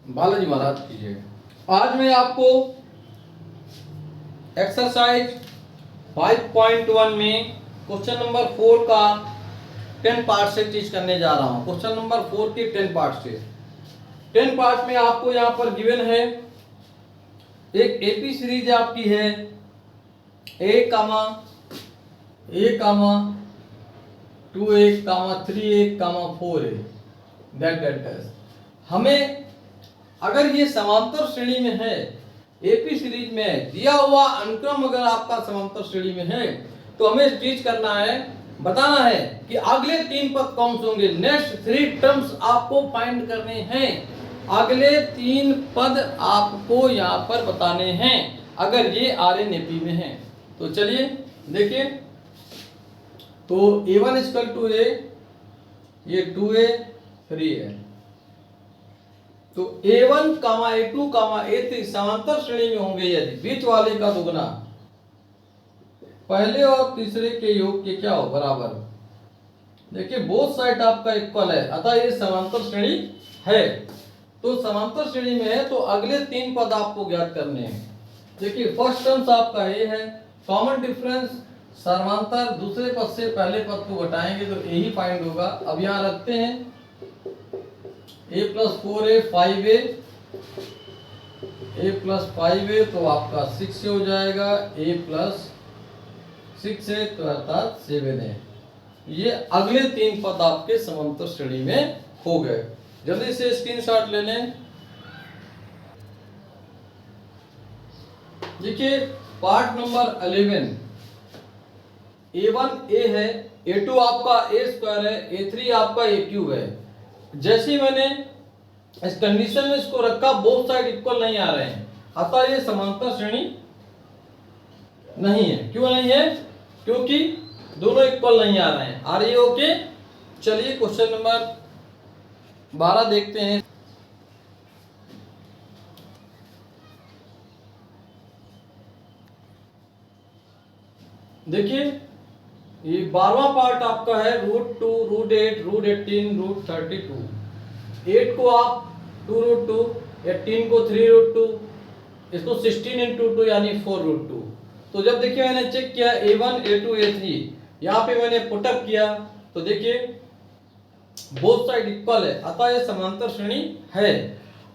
बालाजी महाराज कीजिए। आज मैं आपको एक्सरसाइज 5.1 में क्वेश्चन नंबर 4 का 10 पार्ट से टीच करने जा रहा हूं। क्वेश्चन नंबर 4 के 10 पार्ट से 10 पार्ट में आपको यहां पर गिवन है एक एपी सीरीज आपकी है A, 2A, 3A, 4A that हमें अगर ये समांतर श्रेणी में है, एपी सीरीज में दिया हुआ अनुक्रम अगर आपका समांतर श्रेणी में है तो हमें चीज करना है, बताना है कि अगले 3 पद कौन से होंगे। नेक्स्ट 3 टर्म्स आपको फाइंड करने हैं। अगले 3 पद आपको यहाँ पर बताने हैं अगर ये RNAP में है। तो चलिए देखिए, तो A1 इक्वल टू A, ये 2A 3A, तो A1, A2, A3 समांतर श्रेणी में होंगे यदि बीच वाले का दुगना पहले और तीसरे के योग के क्या हो बराबर। देखिए बोथ साइड आपका इक्वल है, अतः ये समांतर श्रेणी है। तो समांतर श्रेणी में है तो अगले 3 पद आपको ज्ञात करने हैं। देखिए फर्स्ट टर्म्स आपका ये है, कॉमन डिफरेंस समांतर, दूसरे पद से पहले पद को घटाएंगे तो यही फाइंड होगा। अब यहां रखते हैं A + 4A 5A, A + 5A तो आपका 6 से हो जाएगा, A + 6A तो अर्थात 7A। ये अगले 3 पद आपके समांतर श्रेणी में हो गए। जल्दी से स्क्रीनशॉट ले लें। देखिए पार्ट नंबर 11, A1 A है, A2 आपका A² है, A3 आपका A³ है। जैसे ही मैंने इस कंडीशन में इसको रखा, बोथ साइड इक्वल नहीं आ रहे हैं, अतः ये समांतर श्रेणी नहीं है। क्यों नहीं है? क्योंकि दोनों इक्वल नहीं आ रहे हैं। आर ये ओके? चलिए क्वेश्चन नंबर 12 देखते हैं। देखिए ये 12वां पार्ट आपका है √2, √8, √18, √32। 8 को आप 2√2, 18 को 3√2, इसको 16 × 2 यानी 4√2। तो जब देखिए मैंने चेक किया A1, A2, A3, यहाँ पे मैंने पुटअप किया तो देखिए बोथ साइड इक्वल है, अतः ये समांतर श्रेणी है।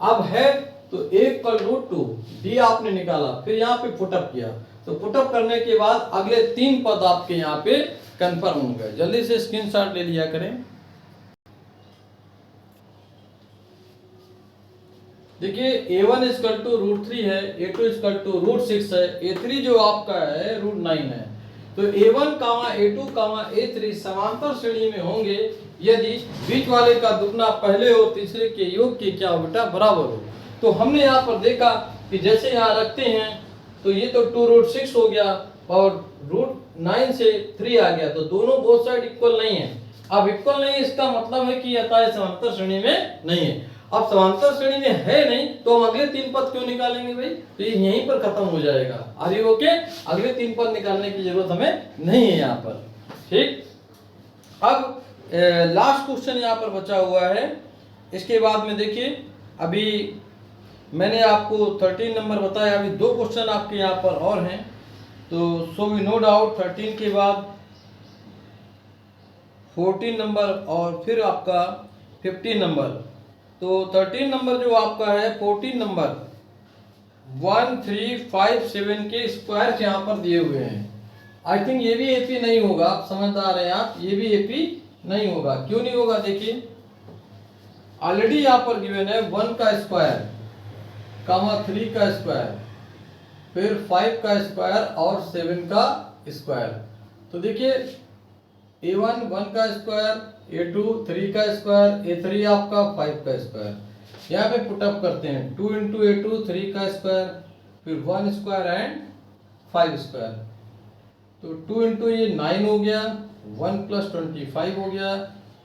अब है तो A = √2, D आपने निकाला, फिर यहाँ पे पुटअप किया, तो पुटअप करने के बाद अगले 3 पद आपके यहाँ पे कंफर्म हो गए। जल्दी से स्क्रीनशॉट ले लिया करें। देखिए A1 = √3 है, A2 = √6 है, A3 जो आपका है √9 है। तो A1, A2, A3 समांतर श्रेणी में होंगे यदि बीच वाले का दुगना पहले हो, तीसरे के योग के क्या हो बेटा बराबर हो। तो हमने यहाँ पर देखा कि जैसे यहाँ रखते हैं तो ये तो 2√6 हो गया और √9 से 3 आ गया, तो दोनों बोथ साइड इक्वल नहीं है। अब इक्वल नहीं इसका मतलब है कि अतः समांतर श्रेणी में नहीं है। अब समांतर श्रेणी में है नहीं तो हम अगले 3 पद क्यों निकालेंगे भाई? तो ये यहीं पर खत्म हो जाएगा। Are you okay? अगले 3 पद निकालने की जरूरत हमें नहीं है यहाँ पर। ठीक, अब लास्ट क्वेश्चन यहाँ पर बचा हुआ है। इसके बाद में देखिए अभी मैंने आपको 13 नंबर बताया, अभी 2 क्वेश्चन आपके यहाँ पर और हैं। तो सो वी नो डाउट 13 के बाद 14 नंबर और फिर आपका 15 नंबर। तो 13 नंबर जो आपका है, 14 नंबर 1357 के स्क्वायर यहाँ पर दिए हुए हैं। आई थिंक ये भी एपी नहीं होगा, आप समझदार हैं आप, ये भी एपी नहीं होगा। क्यों नहीं होगा? देखिए ऑलरेडी यहाँ पर गिवन है 1 का स्क्वायर, 3 का स्क्वायर, फिर 5 का स्क्वायर और 7 का स्क्वायर। तो देखिए A1 1 का स्क्वायर, A2 3 का स्क्वायर, A3 आपका 5 का स्क्वायर। यहाँ पे पुटअप करते हैं 2 × A2 3 का स्क्वायर, फिर 1 स्क्वायर एंड 5 स्क्वायर। तो 2 × ये 9 हो गया, 1 + 25 हो गया,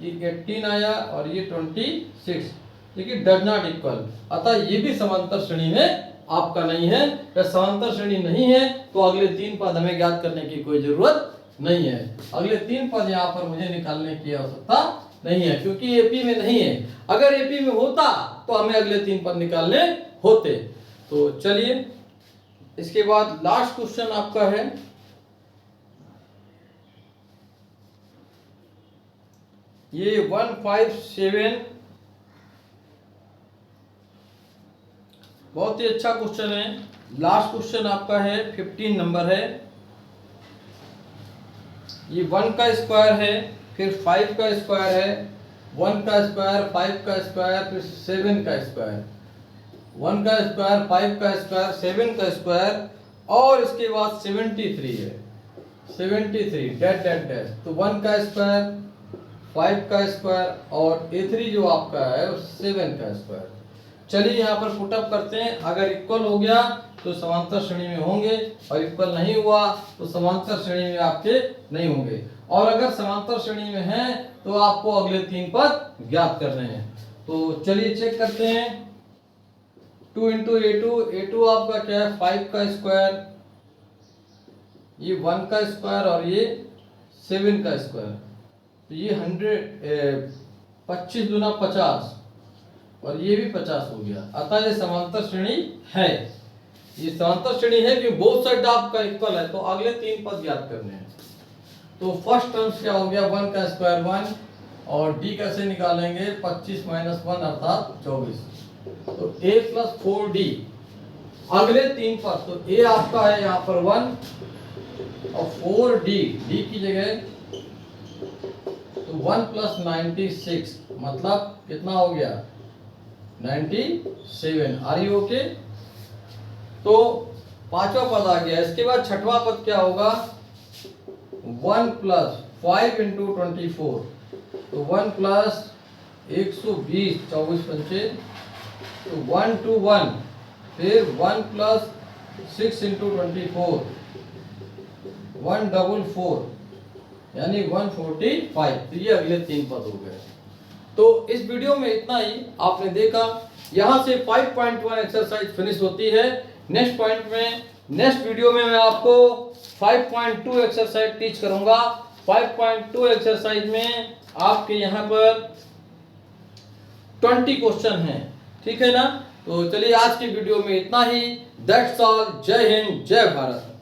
ये 18 आया और ये 26। देखिए डज नॉट इक्वल, अतः ये भी समांतर श्रेणी में आपका नहीं है। अगर समांतर श्रेणी नहीं है तो अगले 3 पद हमें ज्ञात करने की कोई जरूरत नहीं है। अगले 3 पद यहाँ पर मुझे निकालने की आवश्यकता नहीं है क्योंकि एपी में नहीं है। अगर एपी में होता तो हमें अगले 3 पद निकालने होते। तो चलिए इसके बाद लास्ट क्वेश्चन आपका है, ये 157, बहुत ही अच्छा क्वेश्चन है। लास्ट क्वेश्चन आपका है, 15 नंबर है। ये 1 का स्क्वायर है, फिर 5 का स्क्वायर है, 1 का स्क्वायर, 5 का स्क्वायर, फिर 7 का स्क्वायर, 1 का स्क्वायर, 5 का स्क्वायर, 7 का स्क्वायर, और इसके बाद 73 है, 73 डैट डैट डैट। तो 1 का स्क्वायर, 5 का स्क्वायर और A3 जो आपका है 7 का स्क्वायर। चलिए यहाँ पर पुटअप करते हैं। अगर इक्वल हो गया तो समांतर श्रेणी में होंगे, और इक्वल नहीं हुआ तो समांतर श्रेणी में आपके नहीं होंगे। और अगर समांतर श्रेणी में हैं तो आपको अगले 3 पद ज्ञात करने हैं। तो चलिए चेक करते हैं। 2 इंटू A2 आपका क्या है, 5 का स्क्वायर, ये 1 का स्क्वायर और ये 7 का स्क्वायर। तो ये 25 दूना 50 और ये भी 50 हो गया। अतः ये समांतर श्रेणी है, ये समांतर श्रेणी है कि बोथ साइड आपका इक्वल है। तो अगले 3 पद ज्ञात करने हैं। तो फर्स्ट टर्म्स क्या हो गया, 1 का स्क्वायर 1, और d कैसे निकालेंगे, 25 माइनस 1 अर्थात 24। तो a प्लस 4d अगले 3 पद। तो a आपका है यहाँ पर 1 और 4d, d की जगह तो 1 प्लस 96 मतलब कितना हो गया, 97। Are you okay. तो 5वां पद आ गया। इसके बाद 6वां पद क्या होगा, 1 प्लस 5 इंटू 24। तो 1 प्लस 120, 24 पंचे, तो 1 to 1, फिर 1 प्लस 6 इंटू 24, 144 यानी 145। तो ये अगले 3 पद हो गए। तो इस वीडियो में इतना ही आपने देखा। यहाँ से 5.1 एक्सरसाइज फिनिश होती है। नेक्स्ट वीडियो में मैं आपको 5.2 एक्सरसाइज टीच करूंगा। 5.2 एक्सरसाइज में आपके यहाँ पर 20 क्वेश्चन हैं, ठीक है ना। तो चलिए आज की वीडियो में इतना ही। That's all. जय हिंद, जय भारत।